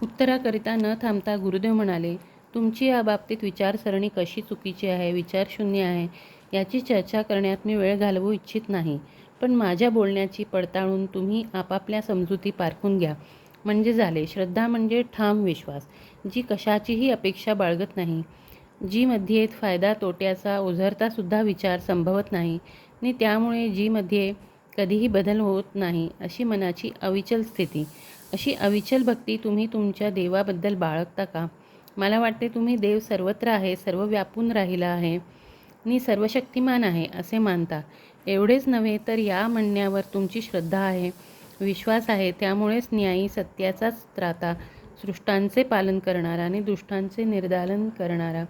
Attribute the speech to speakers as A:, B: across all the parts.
A: उत्तराकरिता न थांबता गुरुदेव म्हणाले, तुमची या बाबतीत विचारसरणी कशी चुकीची आहे, विचारशून्य आहे, याची चर्चा करण्यात मी वेळ घालवू इच्छित नाही. पण माझ्या बोलण्याची पडताळून तुम्ही आपापल्या समजुती पारखून घ्या, म्हणजे झाले. श्रद्धा म्हणजे ठाम विश्वास, जी कशाचीही अपेक्षा बाळगत नाही, जी मध्ये फायदा तोट्याचा ओझरतासुद्धा विचार संभवत नाही आणि त्यामुळे जी मध्ये कधीही बदल होत नाही, अशी मनाची अविचल स्थिती. अशी अविचल भक्ती तुम्ही तुमच्या देवाबद्दल बाळगता का? मला वाटते तुम्ही देव सर्वत्र आहे, सर्व व्यापून राहिला आहे आणि सर्वशक्तिमान आहे असे मानता. एवढेच नव्हे तर या म्हणण्यावर तुमची श्रद्धा आहे, विश्वास आहे. त्यामुळेच न्यायी, सत्याचाच त्राता, सृष्टांचे पालन करणारा आणि दुष्टांचे निर्दालन करणारा,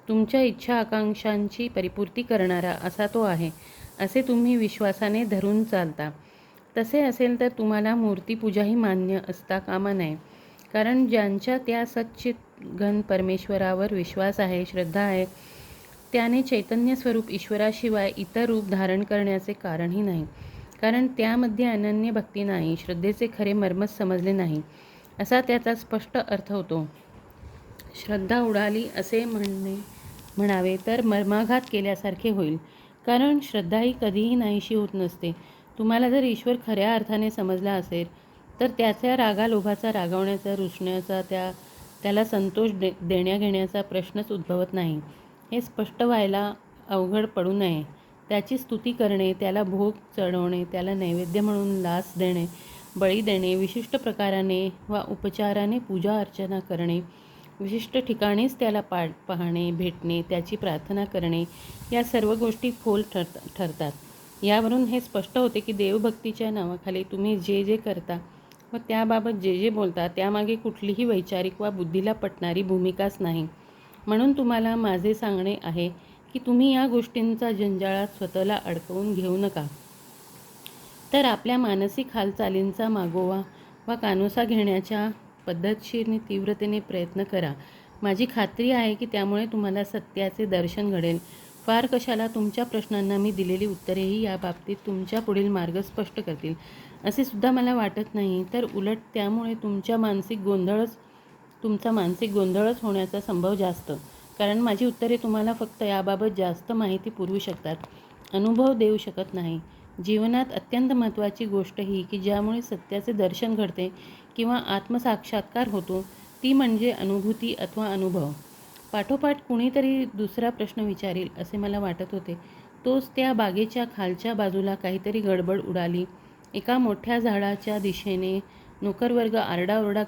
A: तुमच्या इच्छा आकांक्षांची परिपूर्ती करणारा असा तो आहे, असे तुम्ही विश्वासाने धरून चालता. तसे असेल तर तुम्हाला मूर्तीपूजाही मान्य असता कामा नये. कारण ज्यांच्या त्या सच्चित घन परमेश्वरावर विश्वास आहे, श्रद्धा आहे, त्याने चैतन्य स्वरूप ईश्वराशिवाय इतर रूप धारण करण्याचे कारणही नाही. कारण त्यामध्ये अनन्य भक्ती नाही, श्रद्धेचे खरे मर्मच समजले नाही, असा त्याचा स्पष्ट अर्थ होतो. श्रद्धा उडाली असे म्हणावे तर मर्माघात केल्यासारखे होईल. कारण श्रद्धा ही कधीही नाहीशी होत नसते. तुम्हाला जर ईश्वर खऱ्या अर्थाने समजला असेल तर त्याच्या रागालोभाचा, रागावण्याचा, रुसण्याचा, त्याला संतोष देण्याघेण्याचा प्रश्नच उद्भवत नाही. हे स्पष्ट व्हायला अवघड पडू नये. त्याची स्तुती करणे, त्याला भोग चढवणे, त्याला नैवेद्य म्हणून लास देणे, बळी देणे, विशिष्ट प्रकाराने वा उपचाराने पूजा अर्चना करणे, विशिष्ट ठिकाणीच त्याला पाहणे, भेटणे, त्याची प्रार्थना करणे, या सर्व गोष्टी फोल ठरतात. यावरून हे स्पष्ट होते की देवभक्तीच्या नावाखाली तुम्ही जे जे करता व त्याबाबत जे जे बोलता, त्यामागे कुठलीही वैचारिक वा बुद्धीला पटणारी भूमिकाच नाही. म्हणून तुम्हाला माझे सांगणे आहे की तुम्ही या गोष्टींचा जंजाळात स्वतःला अडकवून घेऊ नका. तर आपल्या मानसिक हालचालींचा मागोवा वा कानोसा घेण्याच्या पद्धतशीर तीव्रतेने प्रयत्न करा. माझी खात्री आहे की त्यामुळे तुम्हाला सत्याचे दर्शन घडेल. फार कशाला तुमच्या प्रश्नांना मी दिलेली उत्तरेही या बाबतीत तुमच्या पुढील मार्ग स्पष्ट करतील असे सुद्धा मला वाटत नाही. तर उलट त्यामुळे तुमचा मानसिक गोंधळच होण्याचा संभव जास्त. कारण माझी उत्तरे तुम्हाला फक्त याबाबत जास्त माहिती पुरवू शकतात, अनुभव देऊ शकत नाही. जीवनात अत्यंत महत्त्वाची गोष्ट ही की ज्यामुळे सत्याचे दर्शन घडते किंवा आत्मसाक्षात्कार होतो, ती म्हणजे अनुभूती अथवा अनुभव. पाठोपाठ कुणीतरी दुसरा प्रश्न विचारेल असे मला वाटत होते. तोच त्या बागेच्या खालच्या बाजूला काहीतरी गडबड उडाली. एका मोठ्या झाडाच्या दिशेने नोकरवर्ग आरडाओरडा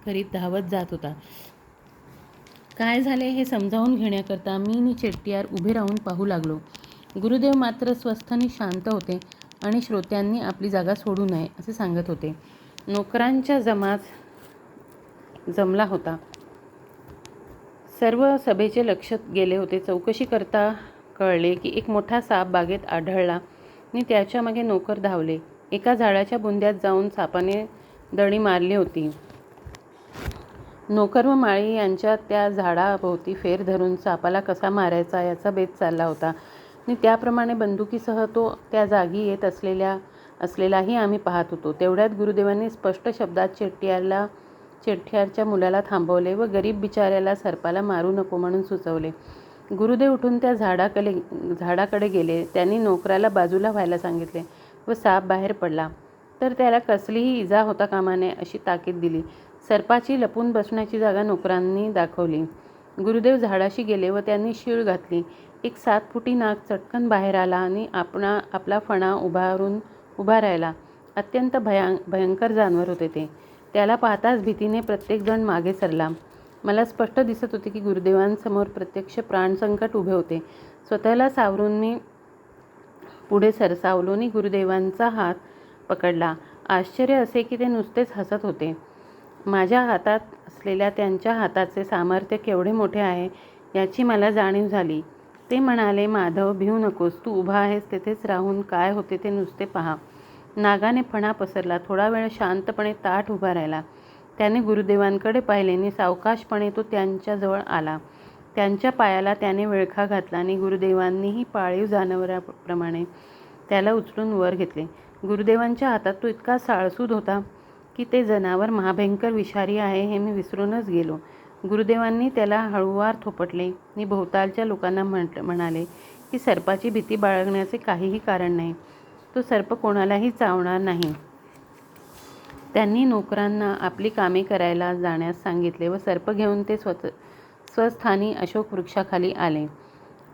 A: करीत धावत जात होता. काय झाले हे समजावून घेण्याकरता मी आणि चेट्टियार उभे राहून पाहू लागलो. गुरुदेव मात्र स्वस्थ आणि शांत होते आणि श्रोत्यांनी आपली जागा सोडू नये असे सांगत होते. नोकरांचा जमाच जमला होता. सर्व सभेचे लक्ष गेले होते. चौकशी करता कळले की एक मोठा साप बागेत आढळला आणि त्याच्या मागे नोकर धावले. एका झाडाच्या बुंद्यात जाऊन सापाने दडी मारली होती. नोकर व माळी यांच्यात त्या झाडाभोवती फेर धरून सापाला कसा मारायचा याचा बेत चालला होता आणि त्याप्रमाणे बंदुकीसह तो त्या जागी येत असलेलाही आम्ही पाहत होतो. तेवढ्यात गुरुदेवांनी स्पष्ट शब्दात चेट्टियारच्या मुलाला थांबवले व गरीब बिचाऱ्याला सर्पाला मारू नको म्हणून सुचवले. गुरुदेव उठून त्या झाडाकडे गेले. त्यांनी नोकराला बाजूला व्हायला सांगितले व साप बाहेर पडला तर त्याला कसलीही इजा होता कामा नये अशी ताकीद दिली. सर्पाची लपून बसण्याची जागा नोकरांनी दाखवली. गुरुदेव झाडाशी गेले व त्यांनी शीळ घातली. एक 7 फुटी नाग चटकन बाहेर आला आणि आपला फणा उभा राहिला. अत्यंत भयंकर जानवर होते ते. त्याला पाहताच भीतीने प्रत्येकजण मागे सरला. मला स्पष्ट दिसत होते की गुरुदेवांसमोर प्रत्यक्ष प्राणसंकट उभे होते. स्वतःला सावरून मी पुढे सरसावलो आणि गुरुदेवांचा हात पकडला. आश्चर्य असे की ते नुसतेच हसत होते. माझ्या हातात असलेल्या त्यांच्या हाताचे सामर्थ्य केवढे मोठे आहे याची मला जाणीव झाली. ते म्हणाले, माधव, भिवू नकोस. तू उभा आहेस तेथेच राहून काय होते ते नुसते पहा. नागाने फणा पसरला. थोडा वेळ शांतपणे ताठ उभा राहिला. त्याने गुरुदेवांकडे पाहिले आणि सावकाशपणे तो त्यांच्याजवळ आला. त्यांच्या पायाला त्याने विळखा घातला आणि गुरुदेवांनीही पाळीव जनावराप्रमाणे त्याला उचलून वर घेतले. गुरुदेवांच्या हातात तो इतका साळसूद होता की ते जनावर महाभयंकर विषारी आहे हे मी विसरूनच गेलो. गुरुदेवांनी त्याला हळूवार थोपटले आणि भोवतालच्या लोकांना म्हणाले की सर्पाची भीती बाळगण्याचे काहीही कारण नाही. तो सर्प कोणालाही चावणार नाही. त्यांनी नोकरांना आपली कामे करायला जाण्यास सांगितले व सर्प घेऊन ते स्वस्थानी अशोक वृक्षाखाली आले.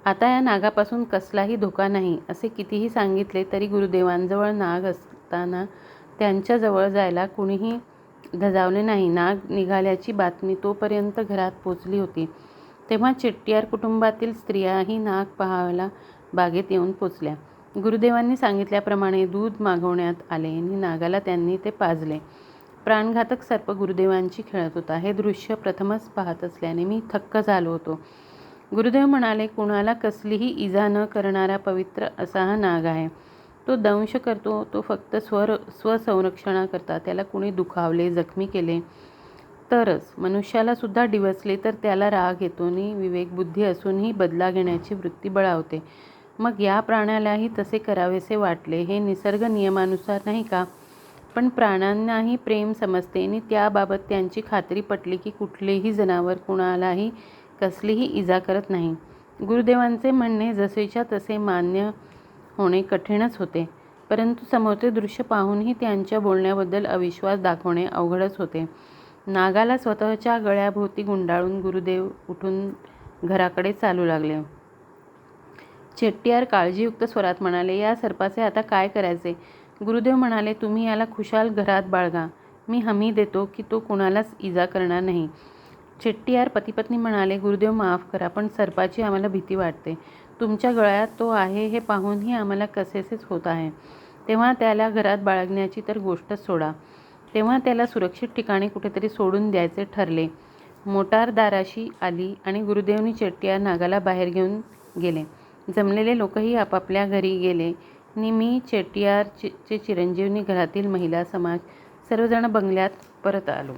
A: आता या नागापासून कसलाही धोका नाही असे कितीही सांगितले तरी गुरुदेवांजवळ नाग असताना त्यांच्याजवळ जायला कुणीही धजावले नाही. नाग निघाल्याची बातमी तोपर्यंत घरात पोचली होती. तेव्हा चेट्टियार कुटुंबातील स्त्रियाही नाग पाहायला बागेत येऊन पोचल्या. गुरुदेवांनी सांगितल्याप्रमाणे दूध मागवण्यात आले आणि नागाला त्यांनी ते पाजले. प्राणघातक सर्प गुरुदेवांची खेळत होता. हे दृश्य प्रथमच पाहत असल्याने मी थक्क झालो होतो. गुरुदेव म्हणाले, कुणाला कसलीही इजा न करणारा पवित्र असा हा नाग आहे. तो दंश करतो तो फक्त स्वसंरक्षणाकरता. त्याला कुणी दुखावले, जखमी केले तरच. मनुष्याला सुद्धा डिवचले तर त्याला राग येतो आणि विवेकबुद्धी असूनही बदला घेण्याची वृत्ती बळावते. मग या प्राण्यालाही तसे करावेसे वाटले. हे निसर्ग नियमानुसार नाही का? पण प्राण्यांनाही प्रेम समजते आणि त्याबाबत त्यांची खात्री पटली की कुठलेही जनावर कुणालाही कसलीही इजा करत नाही. गुरुदेवांचे म्हणणे जसेच्या तसे मान्य होणे कठीणच होते, परंतु समोरचे दृश्य पाहूनही त्यांच्या बोलण्याबद्दल अविश्वास दाखवणे अवघडच होते. नागाला स्वतःच्या गळ्याभोवती गुंडाळून गुरुदेव उठून घराकडे चालू लागले. चेट्टियार काळजीयुक्त स्वरात म्हणाले, या सर्पाचे आता काय करायचे? गुरुदेव म्हणाले, तुम्ही याला खुशाल घरात बाळगा. मी हमी देतो की तो कुणालाच इजा करणार नाही. चेट्टियार पतिपत्नी म्हणाले, गुरुदेव माफ करा, पण सर्पाची आम्हाला भीती वाटते. तुमच्या गळ्यात तो आहे हे पाहूनही आम्हाला कसेसेच होत आहे. तेव्हा त्याला घरात बाळगण्याची तर गोष्टच सोडा. तेव्हा त्याला सुरक्षित ठिकाणी कुठेतरी सोडून द्यायचे ठरले. मोटार दाराशी आली आणि गुरुदेवनी चेट्टियार नागाला बाहेर घेऊन गेले. जमलेले लोकही आपापल्या घरी गेले आणि मी, चेट्टियारचे चिरंजीवनी, घरातील महिला समाज सर्वजण बंगल्यात परत आलो.